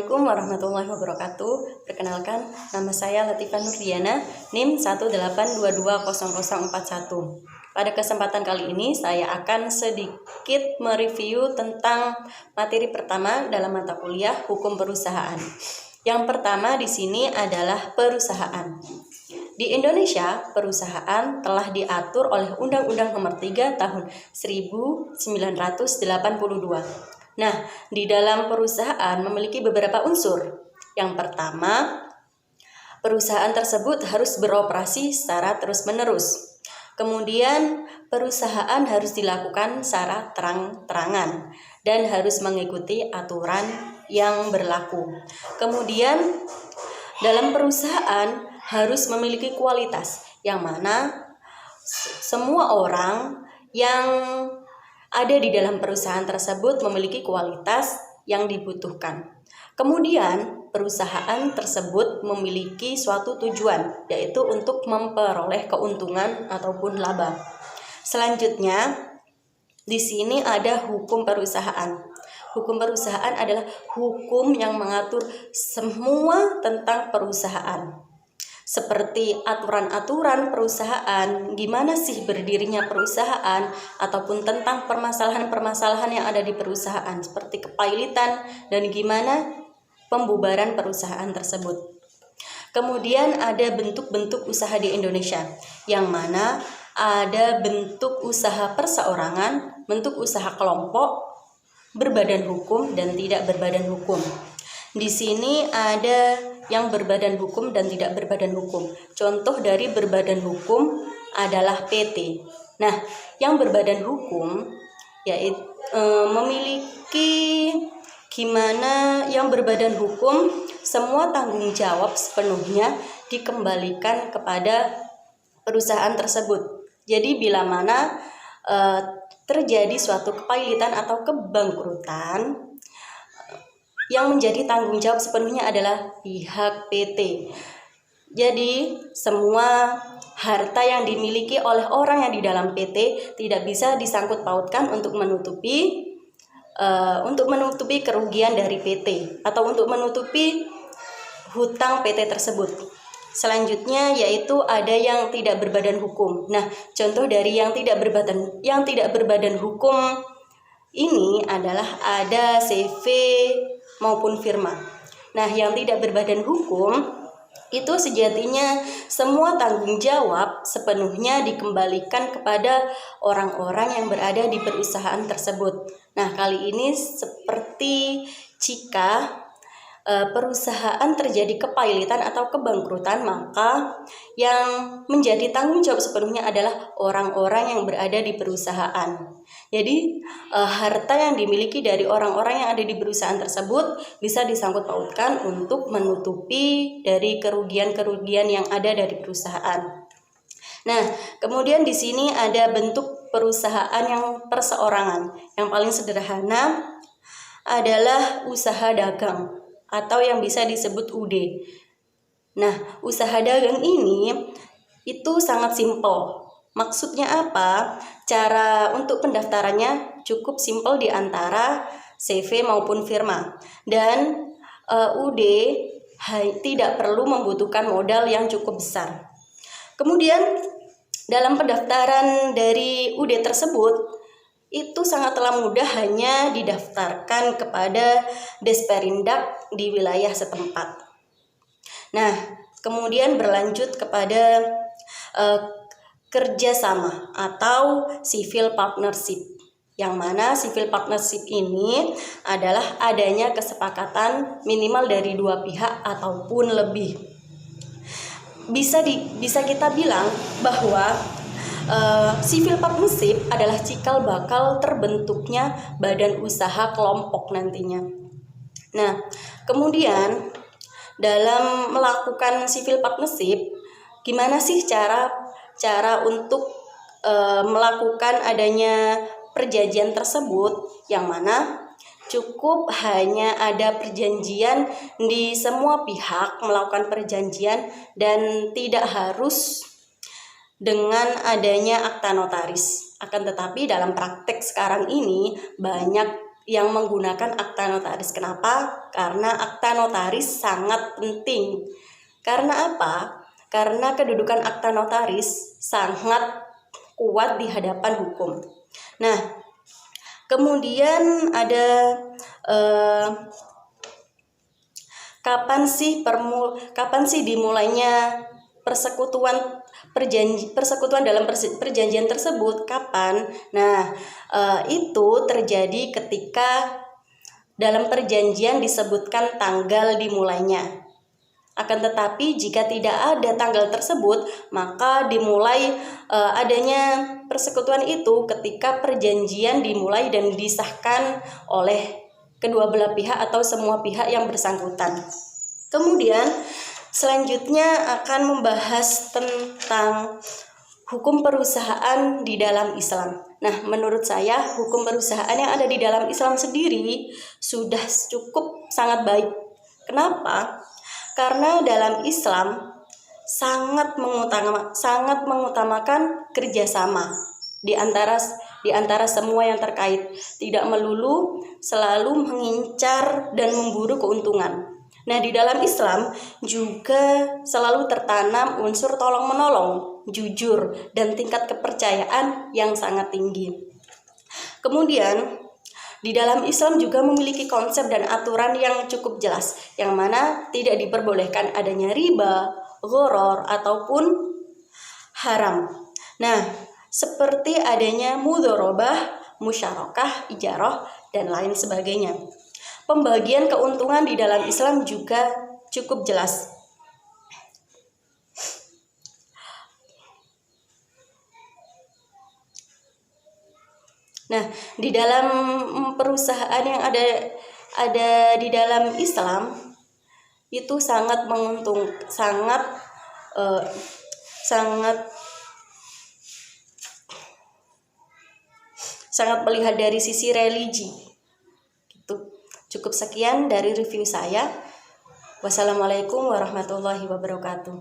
Assalamualaikum warahmatullahi wabarakatuh. Perkenalkan, nama saya Latifah Nurdiana, NIM 182200041. Pada kesempatan kali ini saya akan sedikit mereview tentang materi pertama dalam mata kuliah Hukum Perusahaan. Yang pertama di sini adalah perusahaan. Di Indonesia, perusahaan telah diatur oleh Undang-Undang Nomor 3 Tahun 1982. Nah, di dalam perusahaan memiliki beberapa unsur. Yang pertama, perusahaan tersebut harus beroperasi secara terus-menerus. Kemudian, perusahaan harus dilakukan secara terang-terangan dan harus mengikuti aturan yang berlaku. Kemudian, dalam perusahaan harus memiliki kualitas, yang mana semua orang yang ada di dalam perusahaan tersebut memiliki kualitas yang dibutuhkan. Kemudian, perusahaan tersebut memiliki suatu tujuan, yaitu untuk memperoleh keuntungan ataupun laba. Selanjutnya, di sini ada hukum perusahaan. Hukum perusahaan adalah hukum yang mengatur semua tentang perusahaan. Seperti aturan-aturan perusahaan, gimana sih berdirinya perusahaan, ataupun tentang permasalahan-permasalahan yang ada di perusahaan, seperti kepailitan dan gimana pembubaran perusahaan tersebut. Kemudian ada bentuk-bentuk usaha di Indonesia, yang mana ada bentuk usaha perseorangan, bentuk usaha kelompok, berbadan hukum dan tidak berbadan hukum. Di sini ada yang berbadan hukum dan tidak berbadan hukum. Contoh dari berbadan hukum adalah PT. Nah, yang berbadan hukum yaitu memiliki gimana yang berbadan hukum, semua tanggung jawab sepenuhnya dikembalikan kepada perusahaan tersebut. Jadi bila mana terjadi suatu kepailitan atau kebangkrutan, yang menjadi tanggung jawab sepenuhnya adalah pihak PT. Jadi semua harta yang dimiliki oleh orang yang di dalam PT tidak bisa disangkut pautkan untuk menutupi kerugian dari PT atau untuk menutupi hutang PT tersebut. Selanjutnya yaitu ada yang tidak berbadan hukum. Nah, contoh dari yang tidak berbadan hukum ini adalah ada CV maupun firma. Nah, yang tidak berbadan hukum itu sejatinya semua tanggung jawab sepenuhnya dikembalikan kepada orang-orang yang berada di perusahaan tersebut. Nah, kali ini seperti jika perusahaan terjadi kepailitan atau kebangkrutan, maka yang menjadi tanggung jawab sepenuhnya adalah orang-orang yang berada di perusahaan. Jadi harta yang dimiliki dari orang-orang yang ada di perusahaan tersebut bisa disangkut pautkan untuk menutupi dari kerugian-kerugian yang ada dari perusahaan. Nah, kemudian di sini ada bentuk perusahaan yang perseorangan. Yang paling sederhana adalah usaha dagang atau yang bisa disebut UD. Nah, usaha dagang ini itu sangat simpel. Maksudnya apa? Cara untuk pendaftarannya cukup simpel di antara CV maupun firma. Dan UD tidak perlu membutuhkan modal yang cukup besar. Kemudian dalam pendaftaran dari UD tersebut itu sangatlah mudah, hanya didaftarkan kepada Desperindak di wilayah setempat. Nah, kemudian berlanjut kepada kerjasama atau civil partnership, yang mana civil partnership ini adalah adanya kesepakatan minimal dari dua pihak ataupun lebih. Bisa kita bilang bahwa civil partnership adalah cikal bakal terbentuknya badan usaha kelompok nantinya. Nah, kemudian dalam melakukan civil partnership, gimana sih cara untuk melakukan adanya perjanjian tersebut, yang mana cukup hanya ada perjanjian di semua pihak melakukan perjanjian dan tidak harus dengan adanya akta notaris. Akan tetapi dalam praktek sekarang ini banyak yang menggunakan akta notaris. Kenapa? Karena akta notaris sangat penting. Karena apa? Karena kedudukan akta notaris sangat kuat di hadapan hukum. Nah, kemudian ada kapan sih dimulainya persekutuan dalam perjanjian tersebut? Kapan? Nah, itu terjadi ketika dalam perjanjian disebutkan tanggal dimulainya. Akan tetapi jika tidak ada tanggal tersebut, maka dimulai adanya persekutuan itu ketika perjanjian dimulai dan disahkan oleh kedua belah pihak atau semua pihak yang bersangkutan. Kemudian selanjutnya akan membahas tentang hukum perusahaan di dalam Islam. Nah, menurut saya hukum perusahaan yang ada di dalam Islam sendiri sudah cukup sangat baik. Kenapa? Karena dalam Islam sangat mengutamakan kerjasama di antara semua yang terkait, tidak melulu selalu mengincar dan memburu keuntungan. Nah, di dalam Islam juga selalu tertanam unsur tolong-menolong, jujur, dan tingkat kepercayaan yang sangat tinggi. Kemudian di dalam Islam juga memiliki konsep dan aturan yang cukup jelas, yang mana tidak diperbolehkan adanya riba, gharar, ataupun haram. Nah, seperti adanya mudharabah, musyarakah, ijarah, dan lain sebagainya. Pembagian keuntungan di dalam Islam juga cukup jelas. Nah, di dalam perusahaan yang ada di dalam Islam itu sangat menguntung, sangat melihat dari sisi religi. Gitu. Cukup sekian dari review saya. Wassalamualaikum warahmatullahi wabarakatuh.